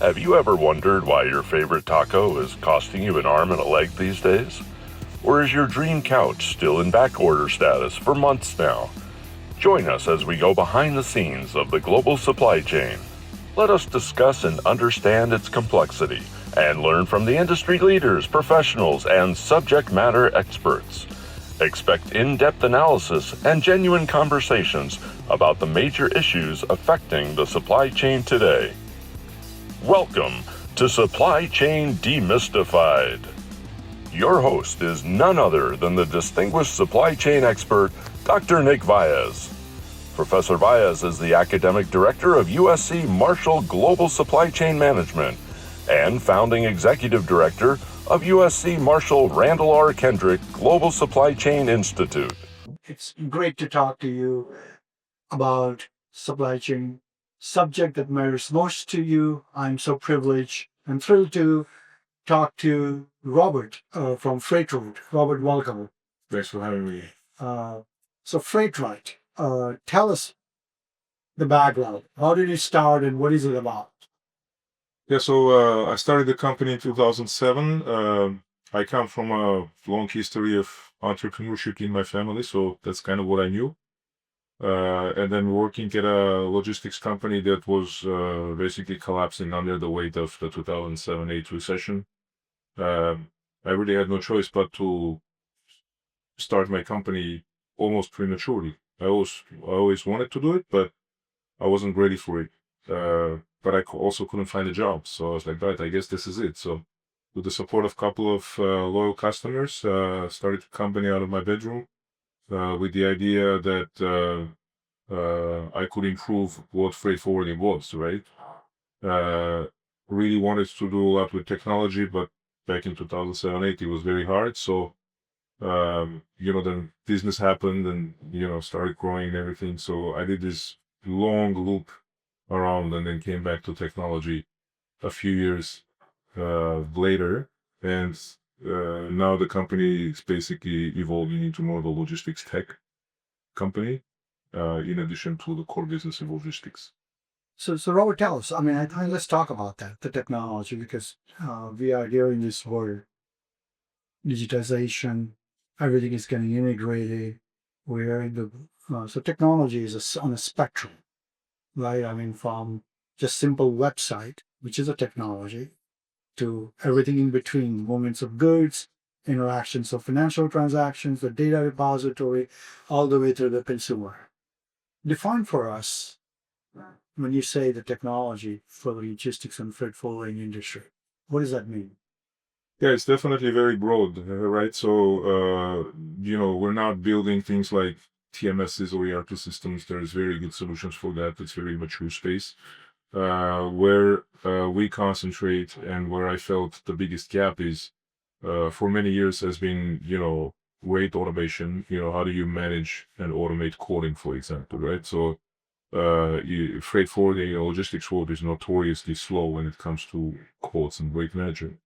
Have you ever wondered why your favorite taco is costing you an arm and a leg these days? Or is your dream couch still in backorder status for months now? Join us as we go behind the scenes of the global supply chain. Let us discuss and understand its complexity and learn from the industry leaders, professionals, and subject matter experts. Expect in-depth analysis and genuine conversations about the major issues affecting the supply chain today. Welcome to Supply Chain Demystified. Your host is none other than the distinguished supply chain expert, Dr. Nick Valles. Professor Valles is the academic director of USC Marshall Global Supply Chain Management and founding executive director of USC Marshall Randall R. Kendrick Global Supply Chain Institute. It's great to talk to you about supply chain, subject that matters most to you. I'm so privileged and thrilled to talk to Robert from Freight Road. Robert, welcome. Thanks for having me. So Freight Road, tell us the background. How did it start and what is it about? Yeah, so I started the company in 2007. I come from a long history of entrepreneurship in my family, so that's kind of what I knew. And then working at a logistics company that was basically collapsing under the weight of the 2007-8 recession. I really had no choice but to start my company almost prematurely. I always wanted to do it, but I wasn't ready for it. But I also couldn't find a job. So I was like, right, I guess this is it. So with the support of a couple of loyal customers, started the company out of my bedroom with the idea that I could improve what freight forwarding was, right? Really wanted to do a lot with technology, but back in 2007-8, it was very hard. So, then business happened and, started growing and everything. So I did this long loop around and then came back to technology a few years later. And now the company is basically evolving into more of a logistics tech company, in addition to the core business of logistics. So Robert, tell us. I think let's talk about that, the technology, because we are here in this world, digitization, everything is getting integrated. We're in so technology is on a spectrum, right? From just simple website, which is a technology, to everything in between, movements of goods, interactions of financial transactions, the data repository, all the way to the consumer. Define for us when you say the technology for the logistics and freight forwarding industry. What does that mean? Yeah, it's definitely very broad, right? So, we're not building things like TMSs or ERP systems. There's very good solutions for that. It's very mature space. Where we concentrate and where I felt the biggest gap is for many years has been, weight automation. How do you manage and automate quoting, for example, right? So freight forwarding and logistics world is notoriously slow when it comes to quotes and weight management.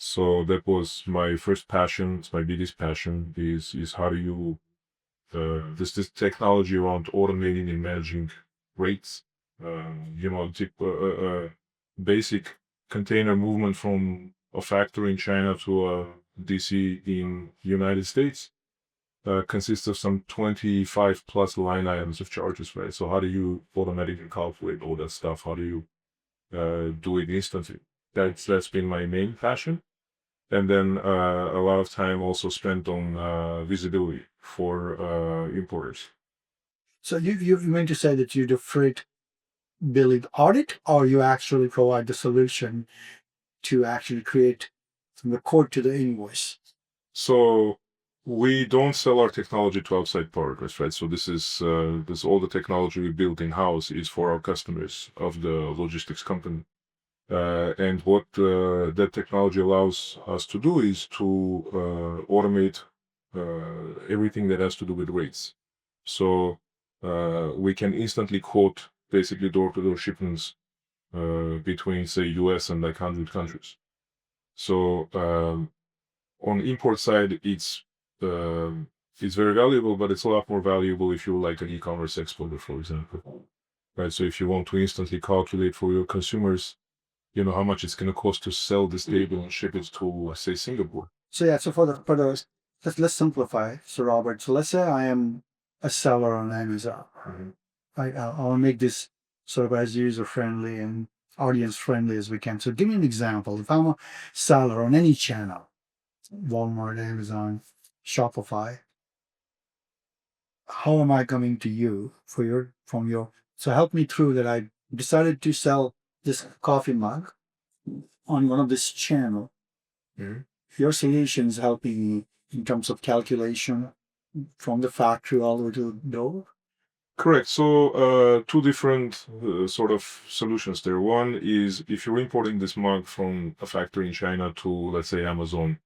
So that was my first passion. It's my biggest passion is how do you this technology around automating and managing rates. Basic container movement from a factory in China to a DC in United States consists of some 25 plus line items of charges, right? So how do you automatically calculate all that stuff? How do you do it instantly? That's been my main passion. And then a lot of time also spent on visibility for importers. So you meant to say that you do freight billing audit, or you actually provide the solution to actually create from the quote to the invoice? So we don't sell our technology to outside partners, right? So this all the technology we built in house is for our customers of the logistics company. And what that technology allows us to do is to automate everything that has to do with rates. So we can instantly quote basically door-to-door shipments between, say, US and like 100 countries. So on the import side, it's very valuable, but it's a lot more valuable if you're like an e-commerce exporter, for example. Right. So if you want to instantly calculate for your consumers how much it's going to cost to sell this table and ship it to, say, Singapore. So yeah, so for the let's simplify. So Robert, so let's say I am a seller on Amazon. Mhm. I'll make this sort of as user friendly and audience friendly as we can. So give me an example. If I'm a seller on any channel, Walmart, Amazon, Shopify, how am I coming to you so help me through that. I decided to sell this coffee mug on one of this channel. Mhm. Your solutions helping me in terms of calculation from the factory all the way to the door. Correct. So two different sort of solutions there. One is if you're importing this mug from a factory in China to, let's say, Amazon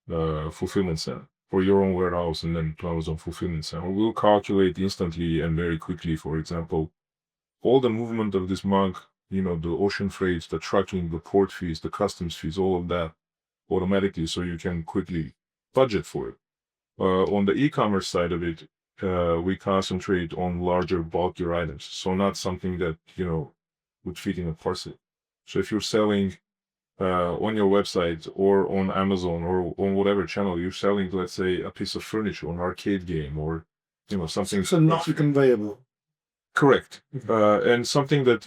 fulfillment center or your own warehouse and then to Amazon fulfillment center, we'll calculate instantly and very quickly, for example, all the movement of this mug, the ocean freights, the trucking, the port fees, the customs fees, all of that automatically so you can quickly budget for it. On the e-commerce side of it, we concentrate on larger, bulkier items. So not something that, would fit in a parcel. So if you're selling on your website or on Amazon or on whatever channel, you're selling, let's say, a piece of furniture, an arcade game, or, something. So not conveyable. Correct. And something that,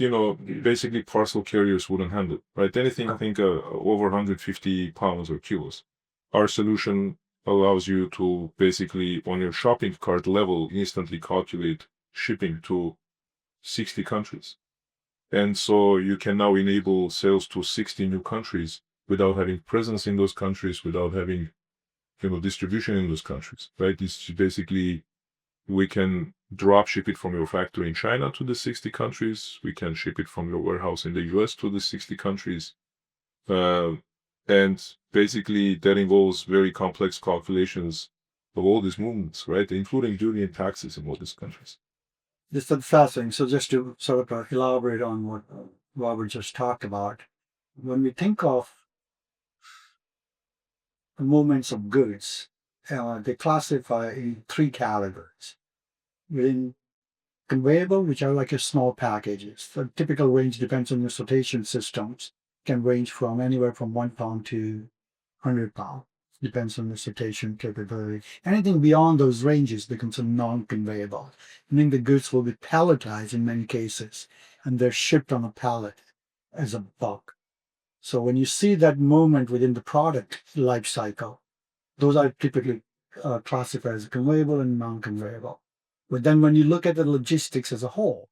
basically parcel carriers wouldn't handle, right? Anything, I think, over 150 pounds or kilos. Our solution allows you to basically, on your shopping cart level, instantly calculate shipping to 60 countries. And so you can now enable sales to 60 new countries without having presence in those countries, without having, distribution in those countries, right? It's basically, we can drop ship it from your factory in China to the 60 countries. We can ship it from your warehouse in the US to the 60 countries. And basically that involves very complex calculations of all these movements, right? Including duty and taxes in all these countries. This is fascinating. So just to sort of elaborate on what Robert just talked about, when we think of the movements of goods, they classify in three categories. Within conveyable, which are like your small packages. The typical range depends on your sortation systems, can range from anywhere from 1 pound to 100 pounds. Depends on the sortation capability. Anything beyond those ranges becomes a non-conveyable, meaning the goods will be palletized in many cases, and they're shipped on a pallet as a bulk. So when you see that movement within the product life cycle, those are typically classified as conveyable and non-conveyable. But then when you look at the logistics as a whole,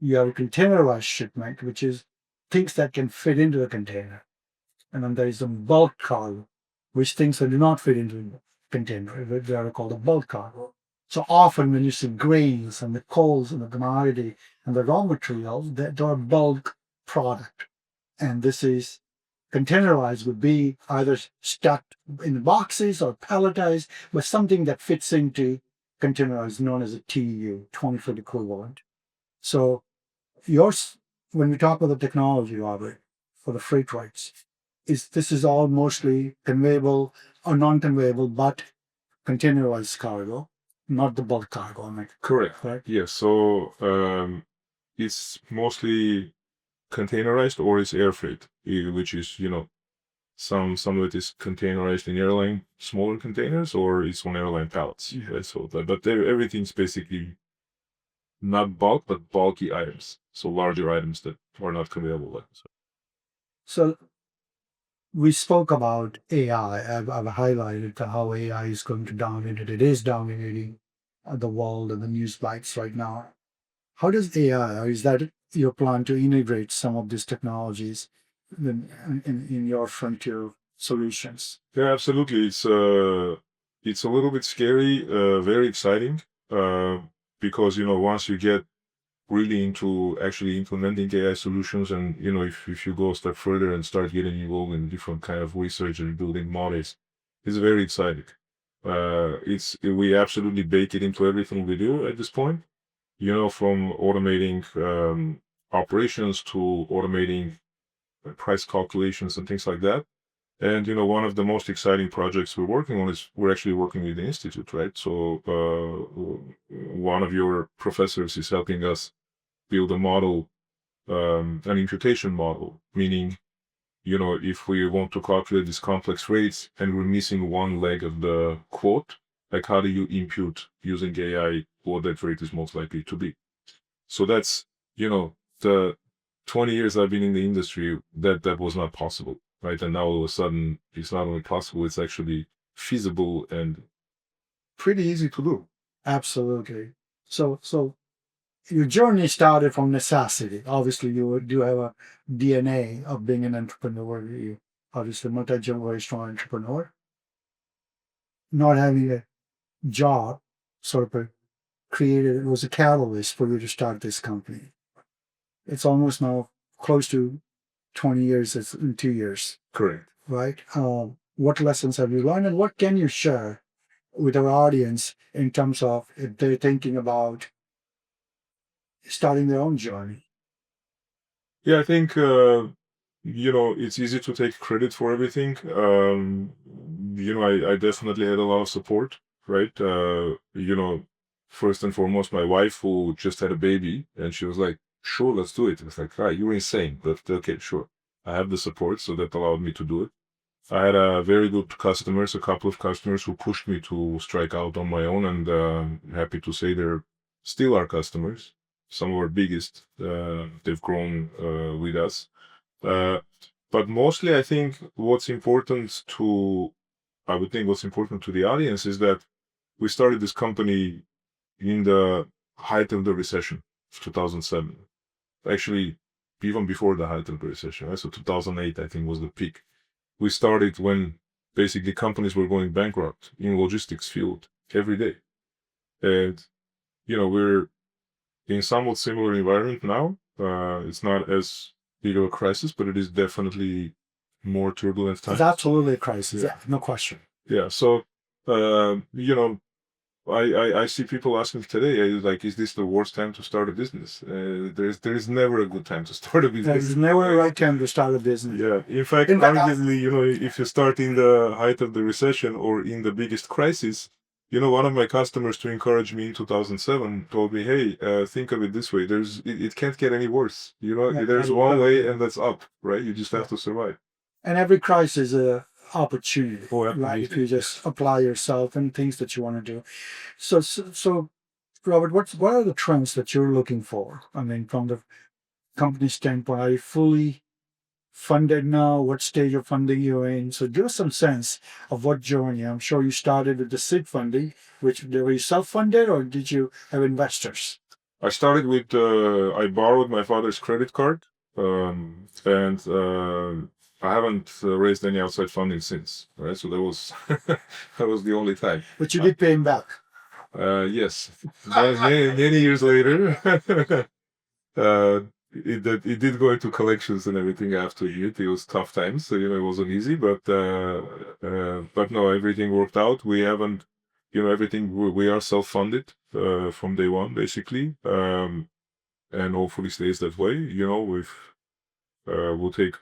you have a containerized shipment, which is things that can fit into a container. And then there is a bulk cargo, which things that do not fit into a container. They are called a bulk cargo. So often when you see grains and the coals and the commodity and the raw materials, they are bulk product. And this is containerized would be either stacked in boxes or palletized, but something that fits into containerized known as a TEU, 20-foot equivalent. So when we talk about the technology, Robert, for the freight rates, this is all mostly conveyable or non-conveyable, but containerized cargo, not the bulk cargo. Correct. Right? Yes. So it's mostly containerized or it's air freight, which is, some of it is containerized in airline smaller containers or it's on airline pallets. Yeah. Right? So everything's basically not bulk, but bulky items. So larger items that are not conveyable. Like so. So we spoke about AI. I've highlighted how AI is going to dominate it. It is dominating the world and the news bites right now. How does AI, or is that your plan to integrate some of these technologies in your frontier solutions? Yeah, absolutely. It's a little bit scary, very exciting, because once you get really into actually implementing AI solutions, and if you go a step further and start getting involved in different kind of research and building models, it's very exciting. We absolutely bake it into everything we do at this point. From automating operations to automating price calculations and things like that. And one of the most exciting projects we're working on is we're actually working with the institute, right? So one of your professors is helping us build a model an imputation model, meaning, if we want to calculate these complex rates and we're missing one leg of the quote, like how do you impute using AI what that rate is most likely to be? So that's, the 20 years I've been in the industry, that was not possible, right? And now all of a sudden, it's not only possible, it's actually feasible and pretty easy to do. Absolutely. So your journey started from necessity. Obviously, you do have a DNA of being an entrepreneur. You obviously multi-generational entrepreneur. Not having a job sort of created, it was a catalyst for you to start this company. It's almost now close to 20 years, it's in 2 years, Correct. right? What lessons have you learned and what can you share with our audience in terms of if they're thinking about starting their own journey? Yeah, I think, it's easy to take credit for everything. I definitely had a lot of support, right? First and foremost, my wife, who just had a baby, and she was like, sure, let's do it. It's like, right, you're insane, but okay, sure. I have the support, so that allowed me to do it. I had a very good customers, a couple of customers who pushed me to strike out on my own, and happy to say they're still our customers, some of our biggest. They've grown with us. But mostly, I think I would think what's important to the audience is that we started this company in the height of the recession, 2007. Actually, even before the height of the recession, right? So 2008, I think, was the peak. We started when basically companies were going bankrupt in logistics field every day. And, we're in somewhat similar environment now. It's not as big of a crisis, but it is definitely more turbulent times. It's absolutely a crisis, Yeah. no question. Yeah. So, I see people asking today, like, is this the worst time to start a business? There's never a good time to start a business. There's never a right time to start a business. Yeah. In fact, arguably, if you start in the height of the recession or in the biggest crisis, one of my customers, to encourage me in 2007, told me, hey, think of it this way. It can't get any worse. Yeah, there's one way, and that's up, right? You just have to survive. And every crisis is a opportunity, Oh, right? If you just apply yourself and things that you want to do. So Robert, what are the trends that you're looking for? I mean, from the company standpoint, are you fully funded now? What stage of funding you're in? So give us some sense of what journey. I'm sure you started with the seed funding, which were you self-funded or did you have investors? I started with I borrowed my father's credit card, and I haven't raised any outside funding since. Right, so that was that was the only time. But you did pay him back. Yes, many years later. It did go into collections and everything after it. It was tough times, so it wasn't easy. But no, everything worked out. We haven't, everything we are self-funded from day one, basically, and hopefully stays that way. We'll take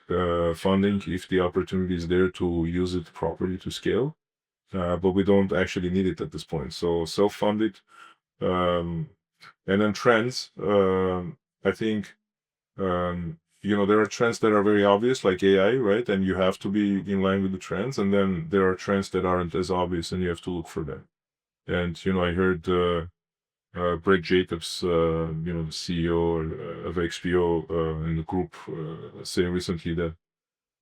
funding if the opportunity is there to use it properly to scale, but we don't actually need it at this point. So self-funded, and then trends. I think. There are trends that are very obvious, like AI, right? And you have to be in line with the trends. And then there are trends that aren't as obvious, and you have to look for them. And I heard Greg Jacobs, the CEO of XPO in the group, say recently that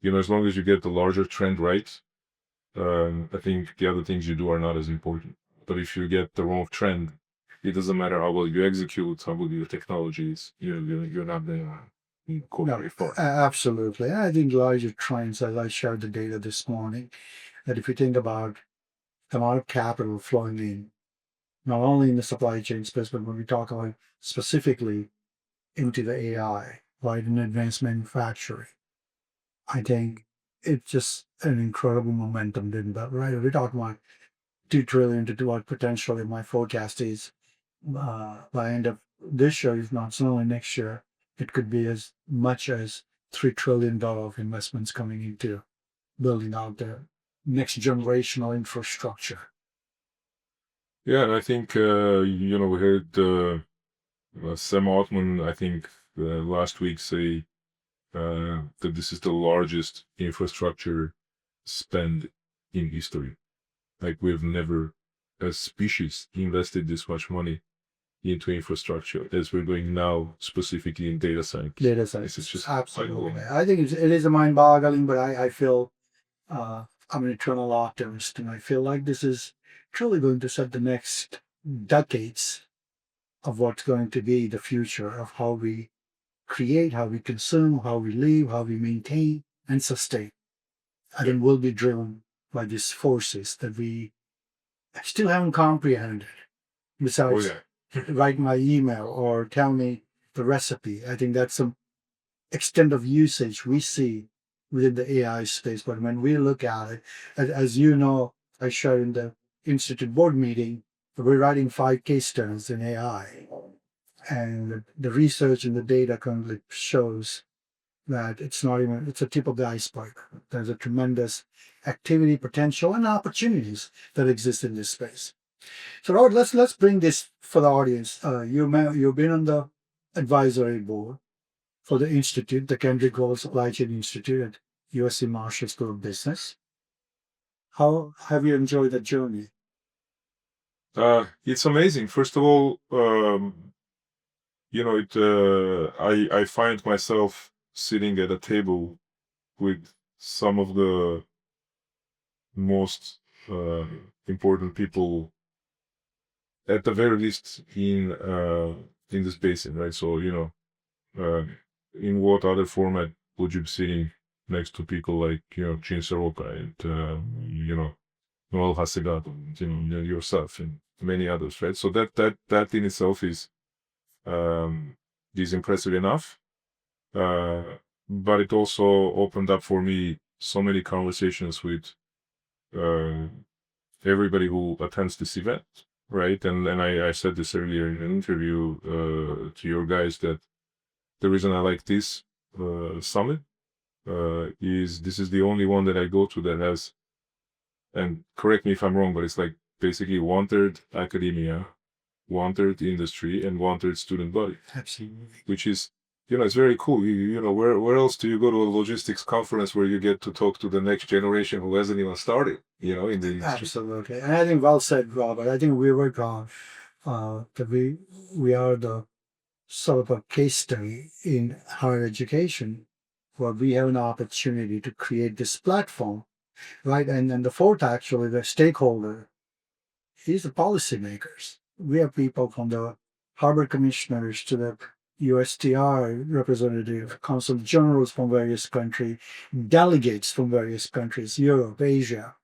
as long as you get the larger trend right, I think the other things you do are not as important. But if you get the wrong trend, it doesn't matter how well you execute, how good your technology is. You're not going to go very far. Absolutely. I think larger trends, as I shared the data this morning, that if you think about the amount of capital flowing in, not only in the supply chain space, but when we talk about specifically into the AI, right, in advanced manufacturing, I think it's just an incredible momentum, didn't that, right? We're talking about 2 trillion to what potentially my forecast is by end of this year, if not certainly next year, it could be as much as $3 trillion of investments coming into building out the next generational infrastructure. Yeah, and I think we heard Sam Altman, I think last week say that this is the largest infrastructure spend in history. Like we've never, as species, invested this much money into infrastructure as we're doing now, specifically in data science. Data science. This is just Absolutely. I think it is a mind-boggling, but I feel I'm an eternal optimist, and I feel like this is truly going to set the next decades of what's going to be the future of how we create, how we consume, how we live, how we maintain and sustain. I think we'll be driven by these forces that we still haven't comprehended. Besides, write my email or tell me the recipe. I think that's some extent of usage we see within the AI space. But when we look at it, as you know, I shared in the Institute board meeting, we're writing 5 case studies in AI. And the research and the data currently shows that it's a tip of the iceberg. There's a tremendous activity, potential, and opportunities that exist in this space. So Robert, let's bring this for the audience. You've been on the advisory board for the Institute, the Kendrick Global Supply Chain Institute at USC Marshall School of Business. How have you enjoyed the journey? It's amazing. First of all, I find myself sitting at a table with some of the most important people, at the very least in this basin, right? So in what other format would you be sitting next to people like Chin Soroka and Noel Hasegat, yourself and many others, right? So that in itself is impressive enough. But it also opened up for me so many conversations with everybody who attends this event, right? And I said this earlier in an interview to your guys, that the reason I like this summit is this is the only one that I go to that has, and correct me if I'm wrong, but it's like basically 1/3 academia, 1/3 industry, and 1/3 student body. Absolutely. Which is, it's very cool. Where else do you go to a logistics conference where you get to talk to the next generation who hasn't even started, in the industry? Absolutely. And I think well said, Robert. I think we were proud that we are the sort of a case study in higher education where we have an opportunity to create this platform, right? And then the fourth, actually, the stakeholder is the policymakers. We have people from the harbor commissioners to the USTR representative, consul generals from various countries, delegates from various countries, Europe, Asia,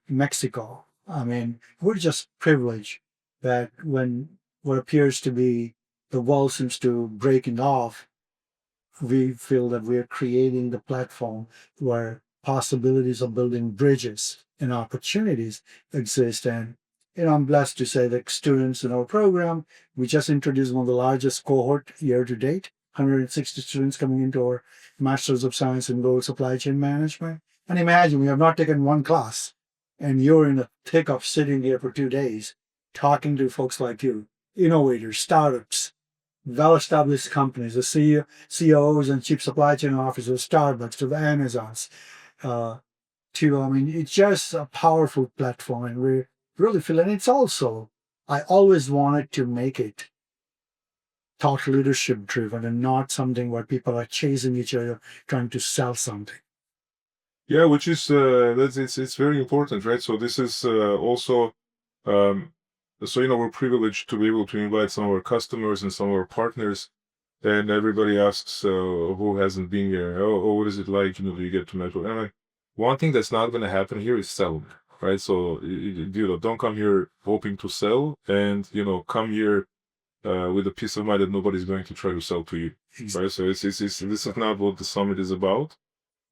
Mexico. I mean, we're just privileged that when what appears to be the wall seems to breaking off, we feel that we are creating the platform where possibilities of building bridges and opportunities exist. And I'm blessed to say that students in our program, we just introduced one of the largest cohort year to date, 160 students coming into our Masters of Science in Global Supply Chain Management. And imagine we have not taken one class, and you're in the thick of sitting here for 2 days, talking to folks like you, innovators, startups, well-established companies, the CEOs and chief supply chain officers of Starbucks, to the Amazons, it's just a powerful platform, and we really feel, and it's also, I always wanted to make it thought leadership driven and not something where people are chasing each other, trying to sell something. Yeah, which is it's very important, right? So this is also we're privileged to be able to invite some of our customers and some of our partners, and everybody asks who hasn't been here, what is it like? Do you get to network? And one thing that's not going to happen here is selling, right? So don't come here hoping to sell, and come here with a peace of mind that nobody's going to try to sell to you, right? So this is not what the summit is about.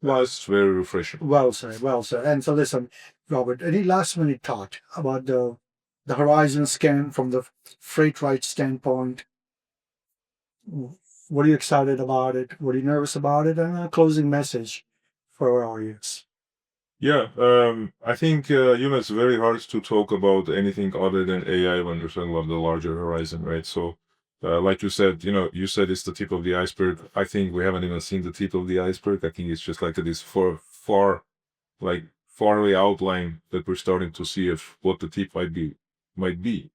Well, it's very refreshing. Well said, well said. And so listen, Robert, any last minute thought about the horizon scan from the freight right standpoint? What are you excited about it? What are you nervous about it? And a closing message for our audience. Yeah, I think it's very hard to talk about anything other than AI when you're talking about the larger horizon, right? So like you said, you said it's the tip of the iceberg. I think we haven't even seen the tip of the iceberg. I think it's just like this faraway outline that we're starting to see of what the tip might be.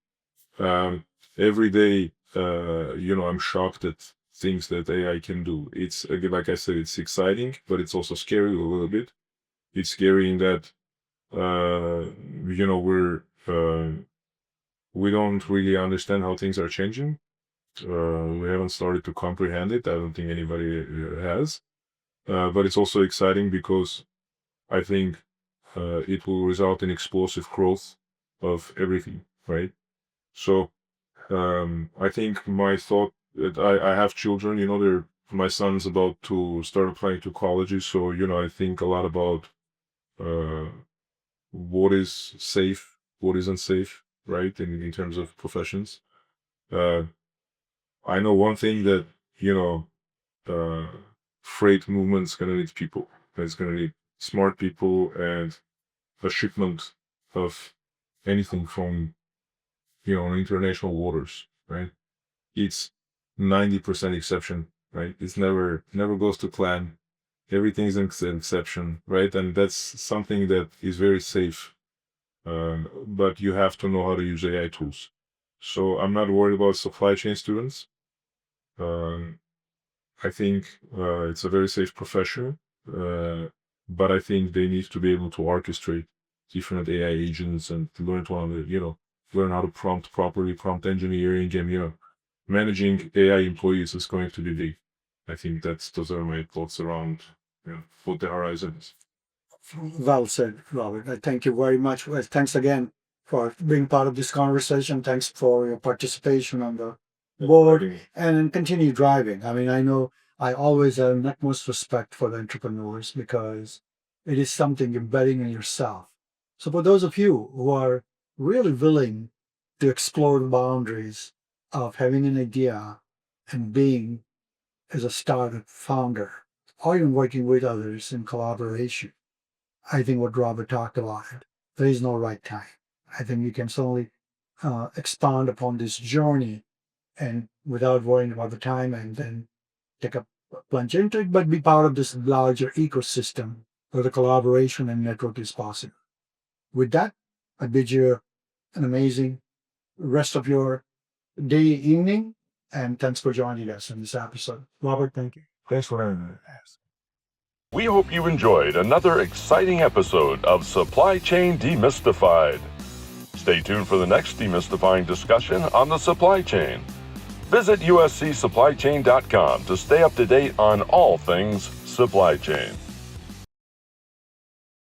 Every day, I'm shocked at things that AI can do. It's, again, like I said, it's exciting, but it's also scary a little bit. It's scary in that, we don't really understand how things are changing. We haven't started to comprehend it. I don't think anybody has. But it's also exciting because I think it will result in explosive growth of everything, right? So I think my thought that I have children, my son's about to start applying to colleges. So, I think a lot about what is safe, what isn't safe, right? In terms of professions. I know one thing that, freight movement's going to need people. It's going to need smart people and a shipment of anything from, international waters, right? It's 90% exception, right? It's never goes to plan. Everything's an exception, right? And that's something that is very safe. But you have to know how to use AI tools. So I'm not worried about supply chain students. I think it's a very safe profession, but I think they need to be able to orchestrate different AI agents and learn how to prompt properly, prompt engineering, and managing AI employees is going to be big. I think those are my thoughts around what the horizon is. Well said, Robert. I thank you very much. Well, thanks again for being part of this conversation. Thanks for your participation on the board and continue driving. I mean, I know I always have the utmost respect for the entrepreneurs because it is something you're betting on yourself. So for those of you who are really willing to explore the boundaries of having an idea and being as a startup founder, or even working with others in collaboration, I think what Robert talked about, there is no right time. I think you can certainly expand upon this journey and without worrying about the time and then take a plunge into it, but be part of this larger ecosystem where the collaboration and network is possible. With that, I bid you an amazing rest of your day, evening, and thanks for joining us in this episode. Robert, thank you. Thanks for having me. We hope you enjoyed another exciting episode of Supply Chain Demystified. Stay tuned for the next demystifying discussion on the supply chain. Visit uscsupplychain.com to stay up to date on all things supply chain.